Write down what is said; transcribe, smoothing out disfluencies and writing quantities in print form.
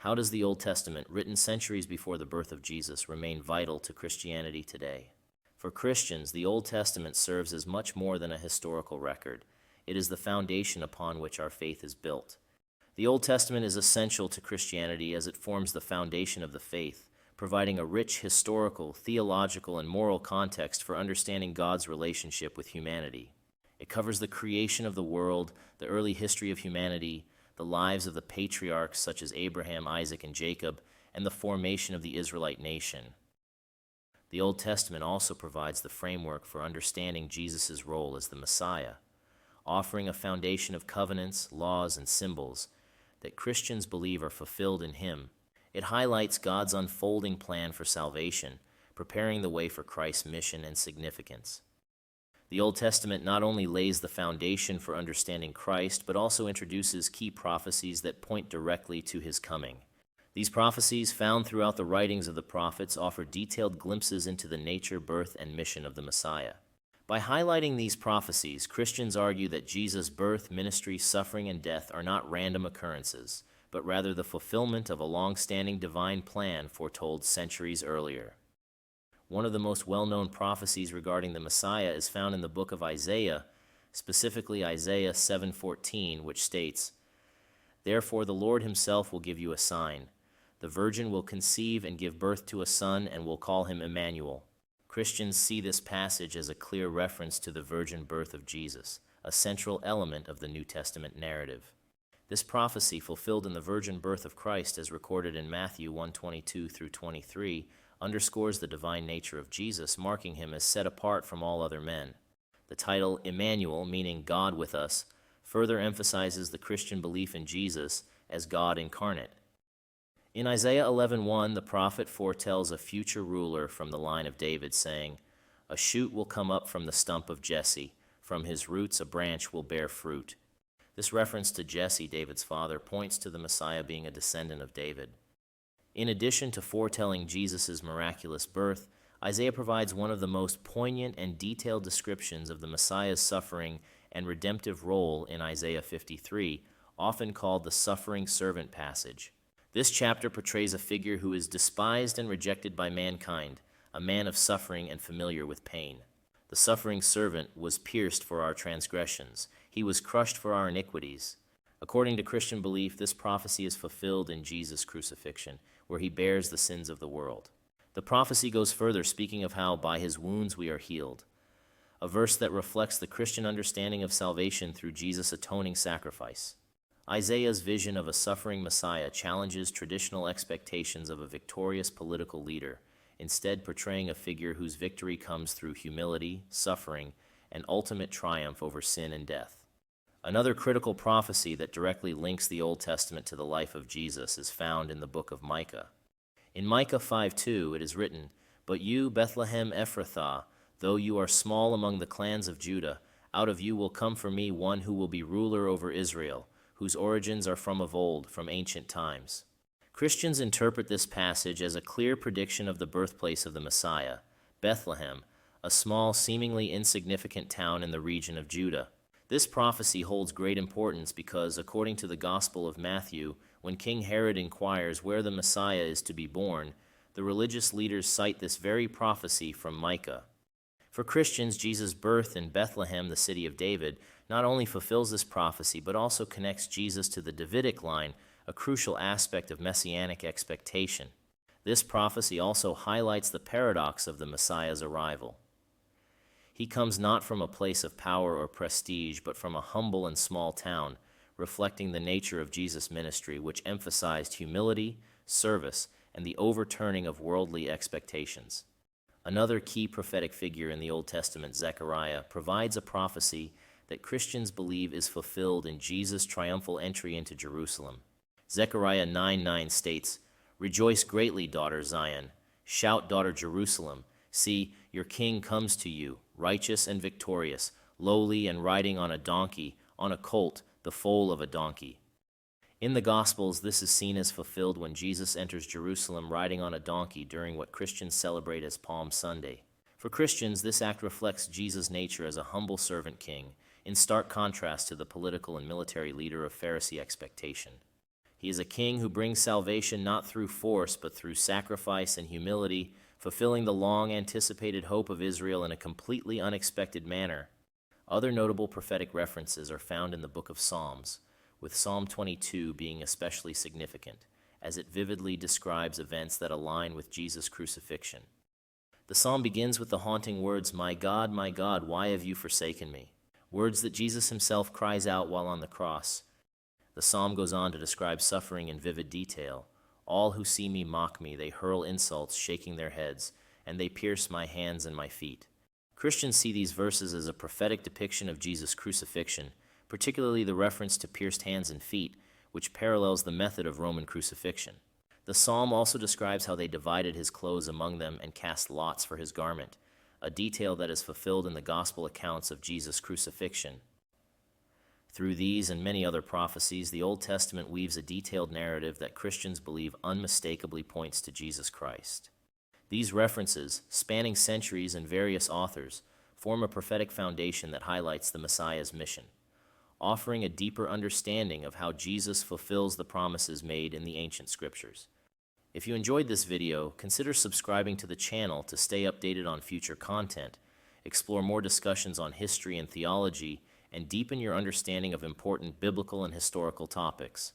How does the Old Testament, written centuries before the birth of Jesus, remain vital to Christianity today? For Christians, the Old Testament serves as much more than a historical record. It is the foundation upon which our faith is built. The Old Testament is essential to Christianity as it forms the foundation of the faith, providing a rich historical, theological, and moral context for understanding God's relationship with humanity. It covers the creation of the world, the early history of humanity, the lives of the patriarchs such as Abraham, Isaac, and Jacob, and the formation of the Israelite nation. The Old Testament also provides the framework for understanding Jesus' role as the Messiah, offering a foundation of covenants, laws, and symbols that Christians believe are fulfilled in him. It highlights God's unfolding plan for salvation, preparing the way for Christ's mission and significance. The Old Testament not only lays the foundation for understanding Christ, but also introduces key prophecies that point directly to his coming. These prophecies, found throughout the writings of the prophets, offer detailed glimpses into the nature, birth, and mission of the Messiah. By highlighting these prophecies, Christians argue that Jesus' birth, ministry, suffering, and death are not random occurrences, but rather the fulfillment of a long-standing divine plan foretold centuries earlier. One of the most well-known prophecies regarding the Messiah is found in the book of Isaiah, specifically Isaiah 7:14, which states, "Therefore the Lord himself will give you a sign. The virgin will conceive and give birth to a son and will call him Emmanuel." Christians see this passage as a clear reference to the virgin birth of Jesus, a central element of the New Testament narrative. This prophecy, fulfilled in the virgin birth of Christ as recorded in Matthew 1:22 through 23, underscores the divine nature of Jesus, marking him as set apart from all other men. The title Emmanuel, meaning God with us, further emphasizes the Christian belief in Jesus as God incarnate. In Isaiah 11:1, the prophet foretells a future ruler from the line of David, saying, "A shoot will come up from the stump of Jesse. From his roots a branch will bear fruit." This reference to Jesse, David's father, points to the Messiah being a descendant of David. In addition to foretelling Jesus' miraculous birth, Isaiah provides one of the most poignant and detailed descriptions of the Messiah's suffering and redemptive role in Isaiah 53, often called the suffering servant passage. This chapter portrays a figure who is despised and rejected by mankind, a man of suffering and familiar with pain. The suffering servant was pierced for our transgressions. He was crushed for our iniquities. According to Christian belief, this prophecy is fulfilled in Jesus' crucifixion, where he bears the sins of the world. The prophecy goes further, speaking of how by his wounds we are healed, a verse that reflects the Christian understanding of salvation through Jesus' atoning sacrifice. Isaiah's vision of a suffering Messiah challenges traditional expectations of a victorious political leader, instead portraying a figure whose victory comes through humility, suffering, and ultimate triumph over sin and death. Another critical prophecy that directly links the Old Testament to the life of Jesus is found in the book of Micah. In Micah 5:2, it is written, "But you, Bethlehem Ephrathah, though you are small among the clans of Judah, out of you will come for me one who will be ruler over Israel, whose origins are from of old, from ancient times." Christians interpret this passage as a clear prediction of the birthplace of the Messiah, Bethlehem, a small, seemingly insignificant town in the region of Judah. This prophecy holds great importance because, according to the Gospel of Matthew, when King Herod inquires where the Messiah is to be born, the religious leaders cite this very prophecy from Micah. For Christians, Jesus' birth in Bethlehem, the city of David, not only fulfills this prophecy, but also connects Jesus to the Davidic line, a crucial aspect of messianic expectation. This prophecy also highlights the paradox of the Messiah's arrival. He comes not from a place of power or prestige, but from a humble and small town, reflecting the nature of Jesus' ministry, which emphasized humility, service, and the overturning of worldly expectations. Another key prophetic figure in the Old Testament, Zechariah, provides a prophecy that Christians believe is fulfilled in Jesus' triumphal entry into Jerusalem. Zechariah 9:9 states, "Rejoice greatly, daughter Zion. Shout, daughter Jerusalem. See, your king comes to you, righteous and victorious, lowly and riding on a donkey, on a colt, the foal of a donkey." In the Gospels, this is seen as fulfilled when Jesus enters Jerusalem riding on a donkey during what Christians celebrate as Palm Sunday. For Christians, this act reflects Jesus' nature as a humble servant king, in stark contrast to the political and military leader of Pharisee expectation. He is a king who brings salvation not through force, but through sacrifice and humility, fulfilling the long-anticipated hope of Israel in a completely unexpected manner. Other notable prophetic references are found in the book of Psalms, with Psalm 22 being especially significant, as it vividly describes events that align with Jesus' crucifixion. The psalm begins with the haunting words, my God, why have you forsaken me?" Words that Jesus himself cries out while on the cross. The psalm goes on to describe suffering in vivid detail. "All who see me mock me, they hurl insults, shaking their heads, and they pierce my hands and my feet." Christians see these verses as a prophetic depiction of Jesus' crucifixion, particularly the reference to pierced hands and feet, which parallels the method of Roman crucifixion. The psalm also describes how they divided his clothes among them and cast lots for his garment, a detail that is fulfilled in the gospel accounts of Jesus' crucifixion. Through these and many other prophecies, the Old Testament weaves a detailed narrative that Christians believe unmistakably points to Jesus Christ. These references, spanning centuries and various authors, form a prophetic foundation that highlights the Messiah's mission, offering a deeper understanding of how Jesus fulfills the promises made in the ancient scriptures. If you enjoyed this video, consider subscribing to the channel to stay updated on future content, explore more discussions on history and theology, and deepen your understanding of important biblical and historical topics.